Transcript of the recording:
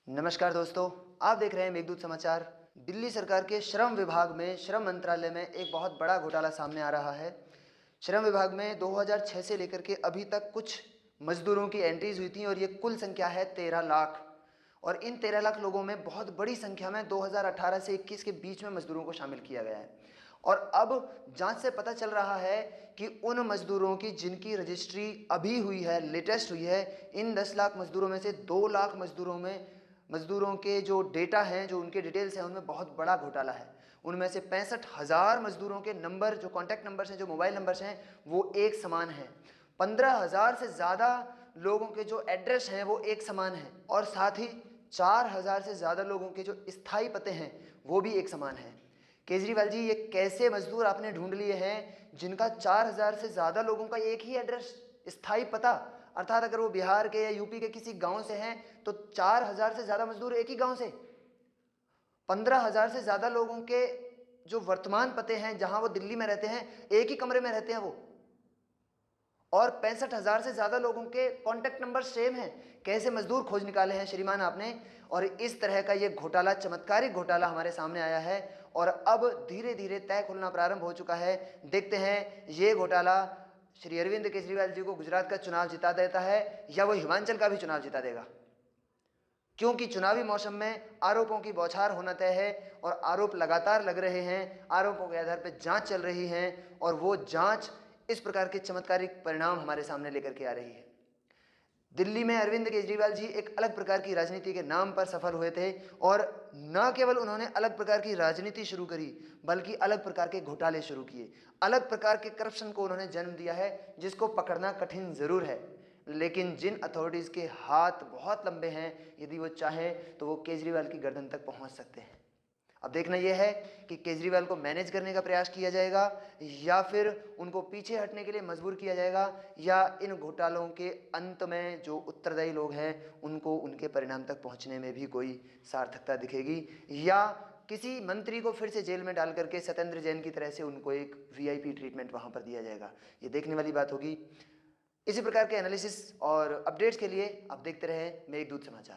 नमस्कार दोस्तों, आप देख रहे हैं मेघदूत समाचार। दिल्ली सरकार के श्रम विभाग में श्रम मंत्रालय में एक बहुत बड़ा घोटाला सामने आ रहा है। श्रम विभाग में 2006 से लेकर के अभी तक कुछ मजदूरों की एंट्रीज हुई थी और ये कुल संख्या है 13 लाख। और इन 13 लाख लोगों में बहुत बड़ी संख्या में 2018 से 21 के बीच में मजदूरों को शामिल किया गया है। और अब जांच से पता चल रहा है कि उन मजदूरों की जिनकी रजिस्ट्री अभी हुई है, लेटेस्ट हुई है, इन 10 लाख मजदूरों में से 2 लाख मजदूरों के जो डेटा हैं, जो उनके डिटेल्स हैं, उनमें बहुत बड़ा घोटाला है। उनमें से 65,000 मजदूरों के नंबर, जो कॉन्टैक्ट नंबर्स हैं, जो मोबाइल नंबर्स हैं, वो एक समान हैं। 15,000 से ज़्यादा लोगों के जो एड्रेस हैं वो एक समान हैं, और साथ ही 4,000 से ज़्यादा लोगों के जो स्थायी पते हैं वो भी एक समान हैं। केजरीवाल जी, ये कैसे मजदूर आपने ढूंढ लिए हैं जिनका 4,000 से ज़्यादा लोगों का एक ही एड्रेस, स्थायी पता, अर्थात अगर वो बिहार के या यूपी के किसी गांव से हैं तो 4,000 से ज़्यादा मजदूर एक ही गांव से, 15,000 से ज़्यादा लोगों के जो वर्तमान पते हैं, जहां वो दिल्ली में रहते हैं, एक ही कमरे में रहते हैं वो, और 65,000 से ज़्यादा लोगों के कॉन्टैक्ट नंबर सेम हैं। कैसे मजदूर खोज निकाले हैं श्रीमान आपने। और इस तरह का ये घोटाला, चमत्कारिक घोटाला हमारे सामने आया है और अब धीरे धीरे तय खुलना प्रारंभ हो चुका है। देखते हैं ये घोटाला श्री अरविंद केजरीवाल जी को गुजरात का चुनाव जिता देता है या वो हिमाचल का भी चुनाव जिता देगा, क्योंकि चुनावी मौसम में आरोपों की बौछार होना तय है और आरोप लगातार लग रहे हैं। आरोपों के आधार पर जांच चल रही है और वो जांच इस प्रकार के चमत्कारिक परिणाम हमारे सामने लेकर के आ रही है। दिल्ली में अरविंद केजरीवाल जी एक अलग प्रकार की राजनीति के नाम पर सफल हुए थे और न केवल उन्होंने अलग प्रकार की राजनीति शुरू करी, बल्कि अलग प्रकार के घोटाले शुरू किए, अलग प्रकार के करप्शन को उन्होंने जन्म दिया है, जिसको पकड़ना कठिन जरूर है। लेकिन जिन अथॉरिटीज़ के हाथ बहुत लंबे हैं, यदि वो चाहें तो वो केजरीवाल की गर्दन तक पहुंच सकते हैं। अब देखना यह है कि केजरीवाल को मैनेज करने का प्रयास किया जाएगा या फिर उनको पीछे हटने के लिए मजबूर किया जाएगा, या इन घोटालों के अंत में जो उत्तरदायी लोग हैं उनको उनके परिणाम तक पहुंचने में भी कोई सार्थकता दिखेगी, या किसी मंत्री को फिर से जेल में डाल करके सत्येंद्र जैन की तरह से उनको एक वीआईपी ट्रीटमेंट वहां पर दिया जाएगा। ये देखने वाली बात होगी। इसी प्रकार के एनालिसिस और अपडेट्स के लिए आप देखते रहें मेघदूत समाचार।